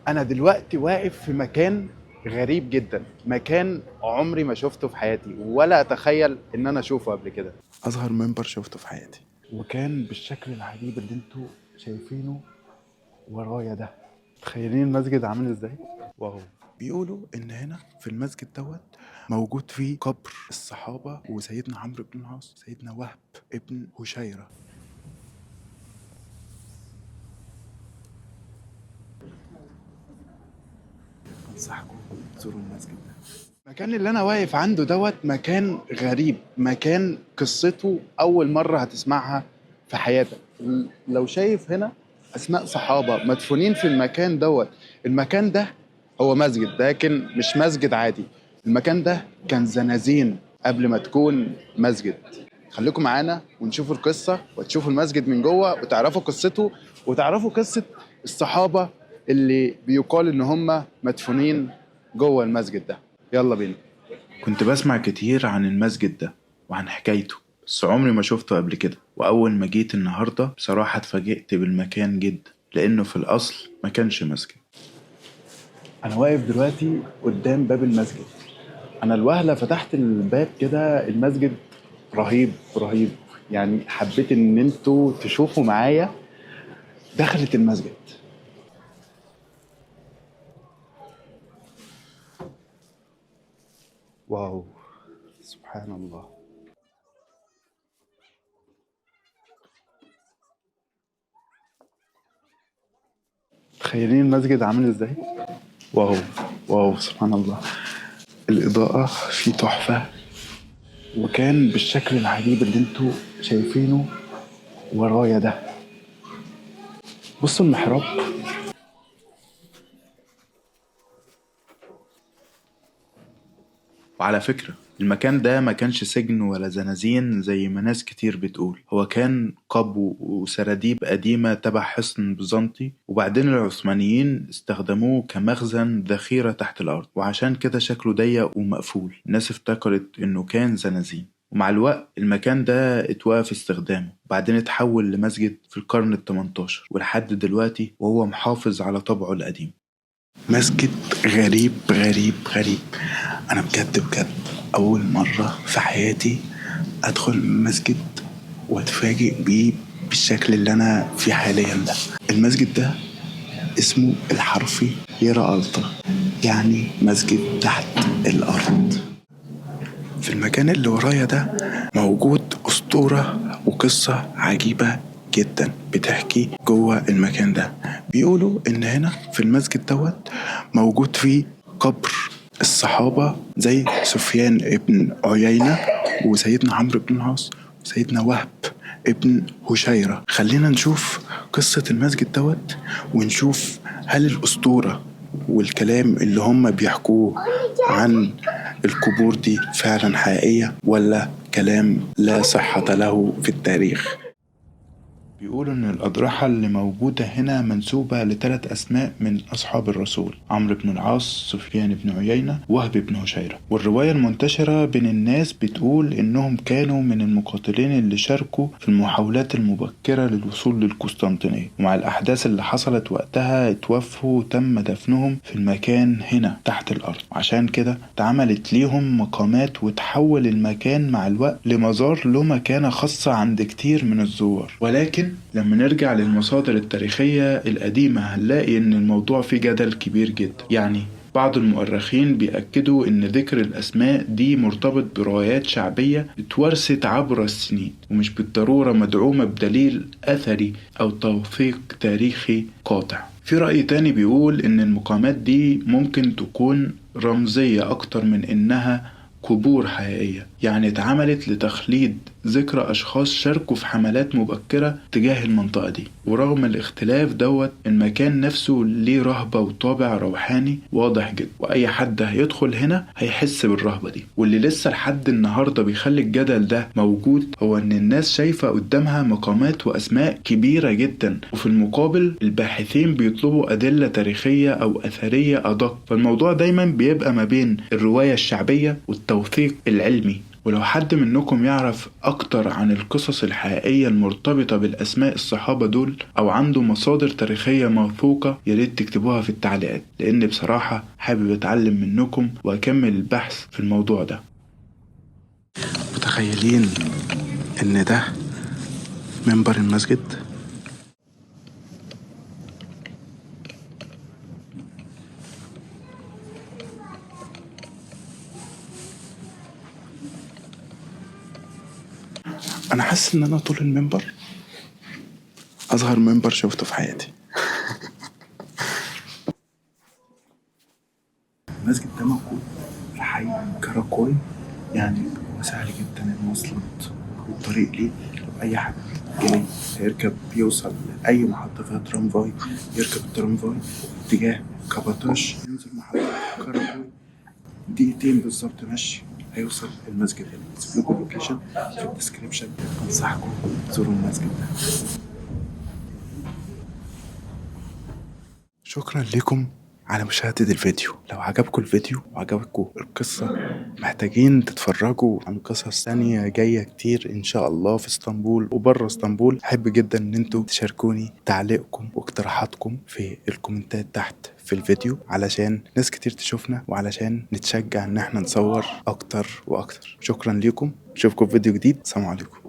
أنا دلوقتي واقف في مكان غريب جدا، مكان عمري ما شفته في حياتي ولا أتخيل إن أنا أشوفه قبل كده. أصغر منبر شفته في حياتي وكان بالشكل العجيب اللي انتوا شايفينه ورايا ده. تخيلين المسجد عامل ازاي؟ واو. بيقولوا إن هنا في المسجد دوت موجود فيه قبر الصحابة وسيدنا عمرو بن العاص، سيدنا وهب ابن هشيرة. أنصحكم تزوروا المسجد ده. المكان اللي أنا واقف عنده دوت مكان غريب، مكان قصته أول مرة هتسمعها في حياتك. لو شايف هنا أسماء صحابة مدفونين في المكان دوت. المكان ده هو مسجد لكن مش مسجد عادي. المكان ده كان زنازين قبل ما تكون مسجد. خليكم معانا ونشوف القصة وتشوفوا المسجد من جوه وتعرفوا قصته وتعرفوا قصة الصحابة اللي بيقال إن هم مدفونين جوه المسجد ده. يلا بينا. كنت بسمع كتير عن المسجد ده وعن حكايته، بس عمري ما شفته قبل كده. وأول ما جيت النهاردة بصراحة اتفاجئت بالمكان جدا، لأنه في الأصل ما كانش مسجد. أنا واقف دلوقتي قدام باب المسجد. أنا الوهلة فتحت الباب كده، المسجد رهيب رهيب. يعني حبيت إن انتوا تشوفوا معايا دخلة المسجد. واو، سبحان الله. تخيلين المسجد عامل ازاي؟ واو. واو، سبحان الله. الإضاءة فيه تحفة وكان بالشكل العجيب اللي انتوا شايفينه ورايا ده. بصوا المحراب. وعلى فكرة المكان ده ما كانش سجن ولا زنازين زي ما ناس كتير بتقول، هو كان قبو وسراديب قديمة تبع حصن بيزنطي، وبعدين العثمانيين استخدموه كمخزن ذخيرة تحت الأرض، وعشان كده شكله ضيق ومقفول. الناس افتكرت إنه كان زنازين، ومع الوقت المكان ده اتوقف استخدامه وبعدين اتحول لمسجد في القرن ال18 ولحد دلوقتي وهو محافظ على طبعه القديم. مسجد غريب غريب غريب. أنا بجد بجد أول مرة في حياتي أدخل مسجد وأتفاجئ بيه بالشكل اللي أنا فيه حاليا ده. المسجد ده اسمه الحرفي يرى ألطا، يعني مسجد تحت الأرض. في المكان اللي ورايا ده موجود أسطورة وقصة عجيبة جدا بتحكي جوه المكان ده. بيقولوا إن هنا في المسجد دوت موجود فيه قبر الصحابة زي سفيان ابن عيينة وسيدنا عمرو بن العاص وسيدنا وهب ابن هشيرة. خلينا نشوف قصة المسجد دوت ونشوف هل الأسطورة والكلام اللي هم بيحكوه عن القبور دي فعلا حقيقية ولا كلام لا صحة له في التاريخ. بيقولوا إن الأضرحة اللي موجودة هنا منسوبة لثلاث أسماء من أصحاب الرسول: عمرو بن العاص، سفيان بن عيينة، وهب بن هشيرة. والرواية المنتشرة بين الناس بتقول إنهم كانوا من المقاتلين اللي شاركوا في المحاولات المبكرة للوصول للقسطنطينية، ومع الأحداث اللي حصلت وقتها اتوفوا وتم دفنهم في المكان هنا تحت الأرض. عشان كده اتعملت ليهم مقامات وتحول المكان مع الوقت لمزار له مكانة خاصة عند كتير من الزوار. ولكن لما نرجع للمصادر التاريخية القديمة هنلاقي إن الموضوع فيه جدل كبير جدا. يعني بعض المؤرخين بيأكدوا إن ذكر الأسماء دي مرتبط بروايات شعبية اتورثت عبر السنين ومش بالضرورة مدعومة بدليل أثري أو توثيق تاريخي قاطع. في رأي تاني بيقول إن المقامات دي ممكن تكون رمزية أكتر من إنها قبور حقيقية، يعني اتعملت لتخليد ذكرى أشخاص شاركوا في حملات مبكرة تجاه المنطقة دي. ورغم الاختلاف دوت المكان نفسه ليه رهبة وطابع روحاني واضح جدا، وأي حد هيدخل هنا هيحس بالرهبة دي. واللي لسه لحد النهاردة بيخلي الجدل ده موجود هو إن الناس شايفة قدامها مقامات وأسماء كبيرة جدا، وفي المقابل الباحثين بيطلبوا أدلة تاريخية أو أثرية أدق. فالموضوع دايما بيبقى ما بين الرواية الشعبية والتوثيق العلمي ولو حد منكم يعرف اكتر عن القصص الحقيقية المرتبطة بالاسماء الصحابة دول او عنده مصادر تاريخية موثوقة، ياريت تكتبوها في التعليقات، لان بصراحة حابب اتعلم منكم واكمل البحث في الموضوع ده. متخيلين ان ده منبر المسجد؟ انا حاسس ان انا طول المنبر اصغر منبر شفته في حياتي. المسجد ده موجود في حي كراكوي، يعني هو سهل جدا المواصلات والطريق ليه. لو اي حد جاي هيركب يوصل لأي محطة فيها ترامفاي، يركب الترامفاي اتجاه كاباتاش، ينزل محطة كراكوي، دقيقتين بالظبط مشي هيوصل المسجد. هنا هسيب لكم اللوكيشن في الديسكريبشن، انصحكم تزوروا المسجد ده. شكرا لكم على مشاهدة الفيديو. لو عجبكم الفيديو وعجبكم القصة، محتاجين تتفرجوا عن قصص تانية جاية كتير ان شاء الله في اسطنبول وبره اسطنبول. احب جدا ان انتوا تشاركوني تعليقكم واقتراحاتكم في الكومنتات تحت في الفيديو، علشان ناس كتير تشوفنا وعلشان نتشجع ان احنا نصور اكتر واكتر. شكرا لكم، اشوفكم في فيديو جديد. السلام عليكم.